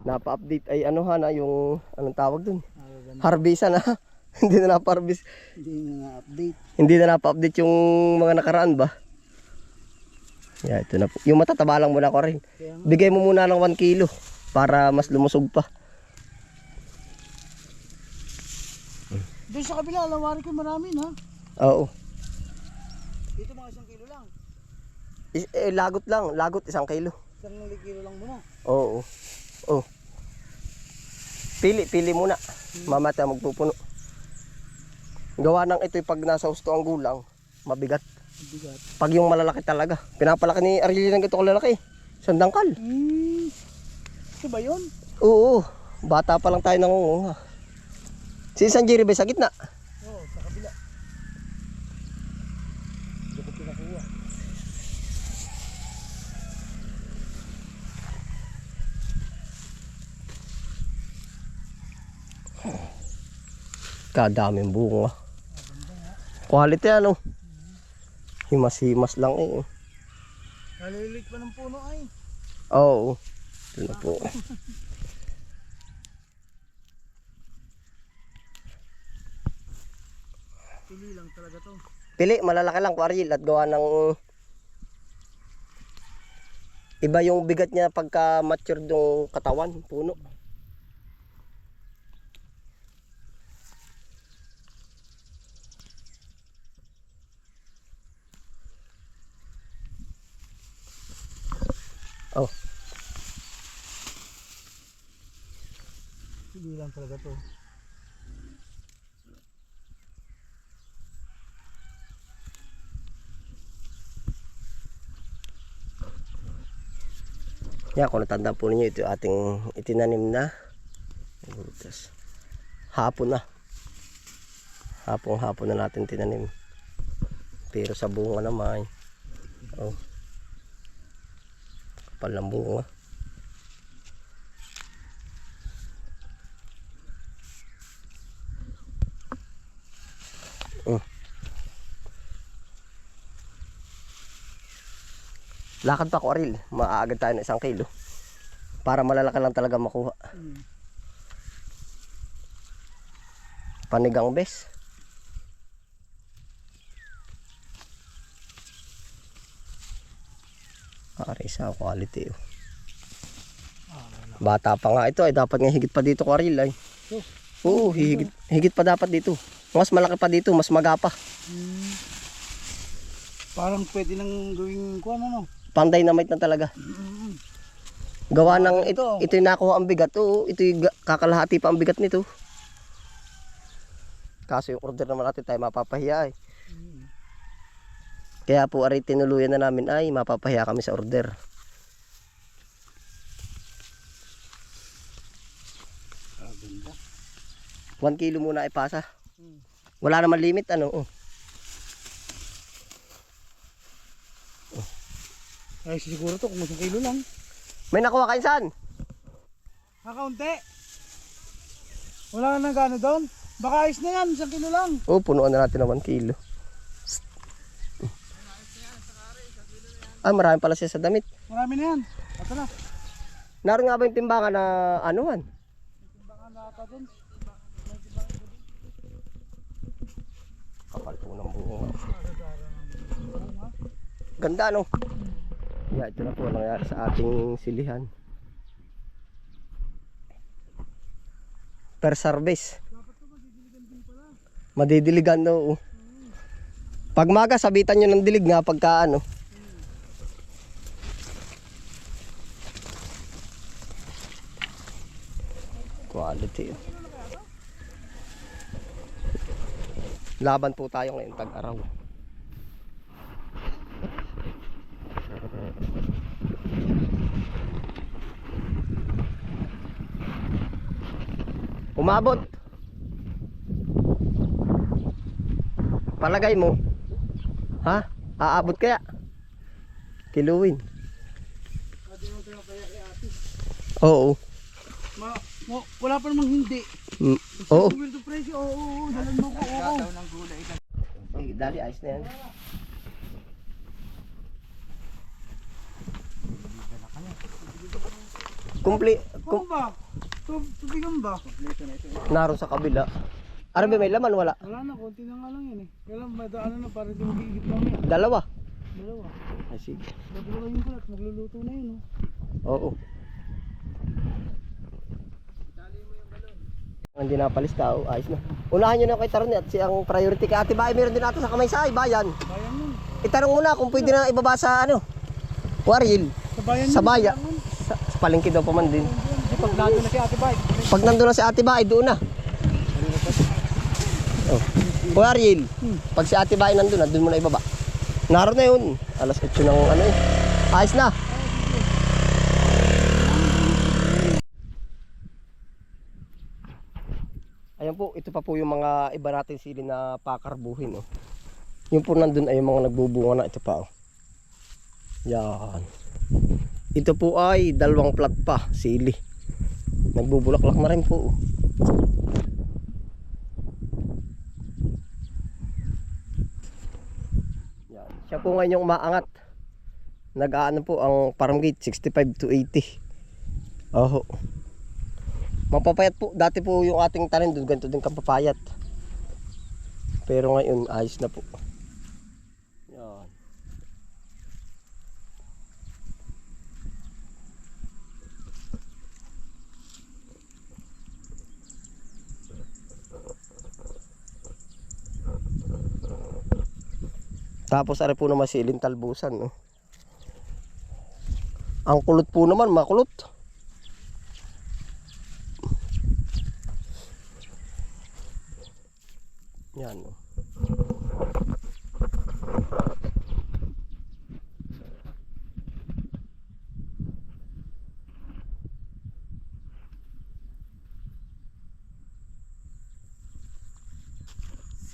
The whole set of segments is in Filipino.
Napa-update ay ano na yung anong tawag dun? Harvest na. Hindi na napa-harvest. Hindi na na-update. Hindi na napa-update yung mga nakaraan ba? Yeah, ito na po. Yung matataba lang muna ko rin. Bigay mo muna ng 1 kilo para mas lumusog pa. Doon sa kabila, lawari ko marami na. Oo. Dito mga 1 kilo lang. Lagot lang. Lagot 1 kilo. 1 kilo lang muna. Oo. Oh. Pili muna. Mamaya magpupuno. Gawa ng ito pag nasa husto ang gulang, mabigat. Mabigat. Pag yung malalaki talaga. Pinapalaki ni Arlene ng ito kalalaki. Sandangkal. Ito ba yun? Oo. Bata pa lang tayo nangunguha. Si San Jerry ba sa gitna? Oo, sa kabila. Hindi ko pinakuha. Kadaming bunga. Quality ano? Himas-himas lang eh. Nalilit pa ng puno ay. Oo. Ito na po. Pili lang talaga to. Pili, malalaki lang kwaril at gawa ng iba yung bigat niya pagka mature yung katawan, puno. Oh. Pili lang talaga to. Yan, kung natanda po ninyo, ito ating itinanim na butas. Hapon na. Hapon na natin tinanim. Pero sa bunga naman. Oh. Kapal ng bunga. Lakad pa ko Aril, maaagad tayo ng 1 kilo. Para malalaki lang talaga makuha. Panigang bes. Ari sa quality oh. Bata pa nga ito ay dapat nga higit pa dito ko Aril ay. Oo, higit pa dapat dito. Mas malaki pa dito, mas magapa. Parang pwede nang gawing kuwan ano. Pang dynamite na talaga. Gawa ng ito yung nakuha ang bigat. Oo, ito yung kakalahati pa ang bigat nito. Kaso yung order naman natin tayo mapapahiya eh. Kaya po ari tinuluyan na namin ay mapapahiya kami sa order. Ganda. 1 kilo muna ipasa. Wala naman limit ano. Oh. Ay siguro to kung 1 kilo lang. May nakuha kayo saan? Kakaunti. Wala na gano doon. Baka ayos na yan, 1 kilo lang. Oh, punuan na natin ng 1 kilo. Ah, marami pala siya sa damit. Marami na yan. Ito na. Naroon nga ba yung timbangan na anuhan? Timbangan na ata doon. Kapal po ng bunga. Ganda no? Yeah, ito na po nangyari sa ating silihan. Per service. Madidiligan no. Pag maga sabitan nyo ng dilig nga pagka ano. Quality. Laban po tayo ngayon tag-araw. Umabot. Palagay mo. Ha? Aabot kaya? Kiluin. Oo. Wala pa namang hindi. Oo. Sweldo presyo, oo, dalan mo ko, oo. Dali, ayos na yan. Kung ba? Tubigan ba? Naroon sa kabila. Ano ba, may laman? Wala. Wala na, konti na nga lang yan eh. Kailan ba, ano na, para di magigit lang yan. Dalawa. Dalawa. Ay, sige. Dadalawahin ko at magluluto na yun, oh. Oo. Hindi napalis ka, oh, ayos na. Unahan nyo na kay Taron at ang priority kay Ate Bayan. Meron din natin sa Kamaysay, bayan. Bayan yun. Itanong muna kung pwede na ibaba sa ano, Waril. Sa bayan Sa yun. baya. Sa palengke daw pa man din. Kasi pag nandun na si Ate Bay. Pag nandun na si Ate Bayan, doon na. Oh. Waril. Pag si Ate Bayan nandun na, doon mo na ibaba. Naroon na yun. Alas 8 ng ano eh. Ayos na. Ayan po, ito pa po yung mga iba natin sili na pakarbuhin. Oh. Yung po nandun ay yung mga nagbubunga na. Ito pa. Oh. Yan. Ito po ay 2 plat pa sili. Nagbubulaklak na rin po. Oh. Yan. Siya po ngayon yung maangat. Nag-aano po ang farm gate 65 to 80. Oho. Mapapayat po. Dati po yung ating tanim doon, ganito din kapapayat. Pero ngayon, ayos na po. Yan. Tapos ari po naman silin talbusan. No? Ang kulot po naman, makulot. Yan o.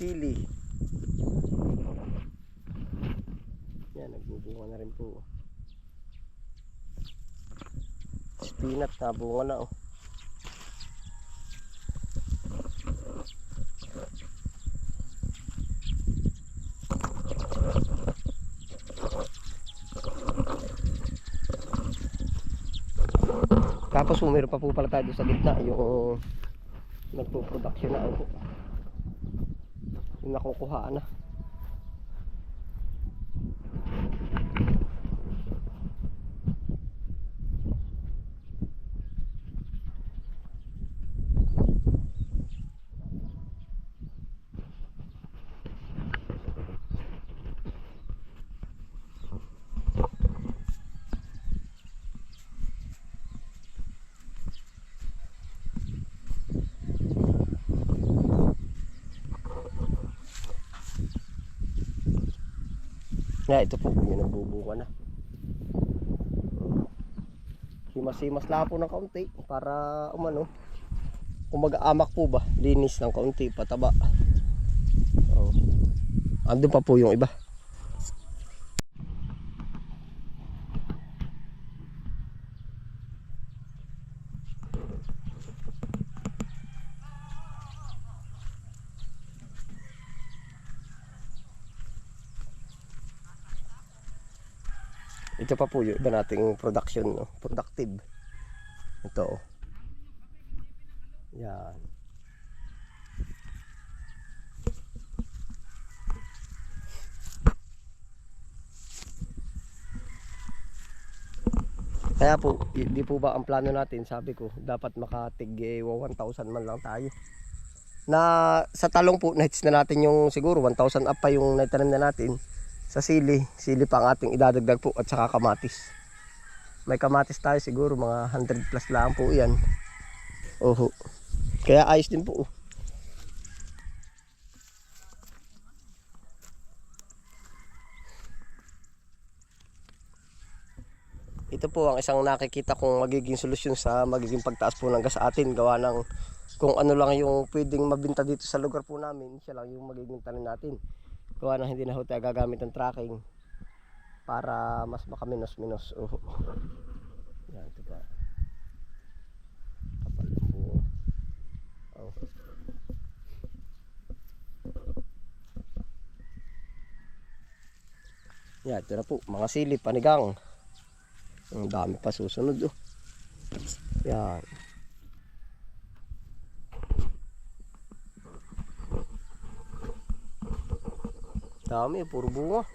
Sili. Yan, nagbubunga na rin po. Spinach na bunga na oh. Tapos meron pa po pala tayo sa gitna yung nagpo-production na ako. Yung nakukuha na. Nga, ito po yung nagbubunga na. Simas-simas lang po ng kaunti para umano. Kung mag-aamak po ba, linis ng kaunti, pataba. Oh. Andun pa po yung iba. Ito pa po yung iba nating production, no? Productive. Ito. Oh. Yan. Kaya po, hindi po ba ang plano natin, sabi ko, dapat makatig 1,000 man lang tayo. Na sa talong po, na-hits na natin yung siguro 1,000 up pa yung naitanim na natin. Sa sili pa ang ating idadagdag po at saka kamatis. May kamatis tayo siguro mga 100 plus lang po yan. Oho. Kaya ayos din po. Ito po ang isang nakikita kong magiging solusyon sa magiging pagtaas po ng gas sa atin. Gawa ng kung ano lang yung pwedeng mabinta dito sa lugar po namin, siya lang yung magiging tanim natin. Gawa na hindi na ho tayo gagamit ng tracking para mas makaminos-minos. Oh. Yan, ito pa. Kapal yung buo. Oh. Yan, ito na po. Mga sili, panigang. Ang dami pa susunod. Oh. Yan. Dami, puro bunga.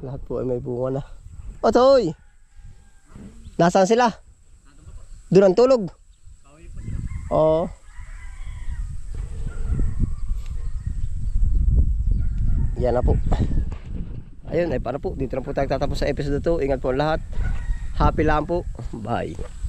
Lahat po ay may bunga na. Otoy! Nasaan sila? Doon ang tulog. Oo. Yan na po. Ayun, ay paano po. Dito na po tayo tatapos sa episode 2. Ingat po ang lahat. Happy lang po. Bye.